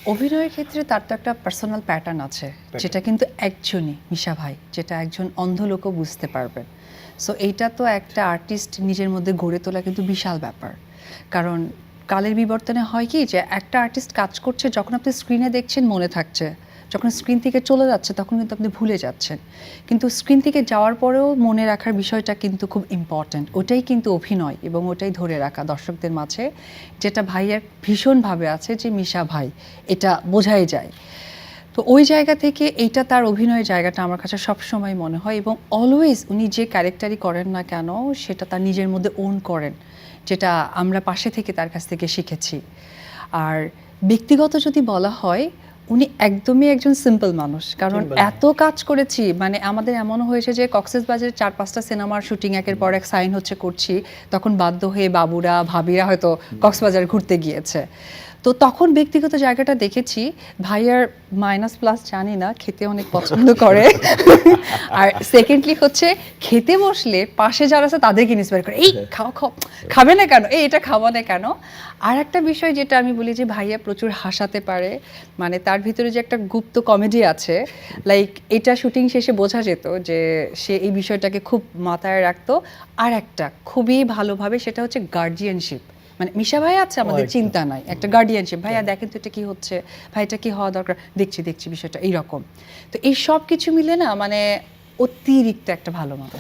অভিনয়ের ক্ষেত্রে তার তো একটা পার্সোনাল প্যাটার্ন আছে, যেটা কিন্তু একজনই, মিশা ভাই, যেটা একজন অন্ধ লোকও বুঝতে পারবেন। সো এইটা তো একটা আর্টিস্ট নিজের মধ্যে গড়ে তোলা কিন্তু বিশাল ব্যাপার। কারণ কালের বিবর্তনে হয় কি, যে একটা আর্টিস্ট কাজ করছে, যখন আপনি স্ক্রিনে দেখছেন মনে থাকছে, যখন স্ক্রিন থেকে চলে যাচ্ছে তখন কিন্তু আপনি ভুলে যাচ্ছেন। কিন্তু স্ক্রিন থেকে যাওয়ার পরেও মনে রাখার বিষয়টা কিন্তু খুব ইম্পর্ট্যান্ট। ওটাই কিন্তু অভিনয়, এবং ওটাই ধরে রাখা দর্শকদের মাঝে, যেটা ভাইয়ের ভীষণভাবে আছে, যে মিশা ভাই, এটা বোঝাই যায়। তো ওই জায়গা থেকে এইটা তার অভিনয়ের জায়গাটা আমার কাছে সবসময় মনে হয়, এবং অলওয়েজ উনি যে ক্যারেক্টারই করেন না কেন সেটা তার নিজের মধ্যে ওন করেন, যেটা আমরা পাশে থেকে তার কাছ থেকে শিখেছি। আর ব্যক্তিগত যদি বলা হয়, উনি একদমই একজন সিম্পল মানুষ। কারণ এত কাজ করেছি, মানে আমাদের এমনও হয়েছে যে কক্সবাজারে 4-5টা সিনেমার শুটিং একের পর এক সাইন হচ্ছে করছি, তখন বাধ্য হয়ে বাবুরা ভাবিরা হয়তো কক্সবাজার ঘুরতে গিয়েছে। তো তখন ব্যক্তিগত জায়গাটা দেখেছি, ভাইয়ার মাইনাস প্লাস জানি না, খেতে অনেক পছন্দ করে। আর সেকেন্ডলি হচ্ছে, খেতে বসলে পাশে যারা আছে তাদেরকে ইন্সপায়ার করে, এই খাও খাও, খাবে না কেন, এই এটা খাবো না কেন। আর একটা বিষয় যেটা আমি বলি, যে ভাইয়া প্রচুর হাসাতে পারে, মানে তার ভিতরে যে একটা গুপ্ত কমেডি আছে, লাইক এটা শুটিং শেষে বোঝা যেত যে সে এই বিষয়টাকে খুব মাথায় রাখতো। আর একটা খুবই ভালোভাবে, সেটা হচ্ছে গার্জিয়ানশিপ। মানে মিশা ভাই আছে, আমাদের চিন্তা নাই, একটা গার্ডিয়ানশিপ, ভাইয়া দেখেন তো এটা কি হচ্ছে, ভাই এটা কি হওয়া দরকার, দেখছি দেখছি বিষয়টা এইরকম। তো এই সব কিছু মিলে না, মানে অতিরিক্ত একটা ভালো মানুষ।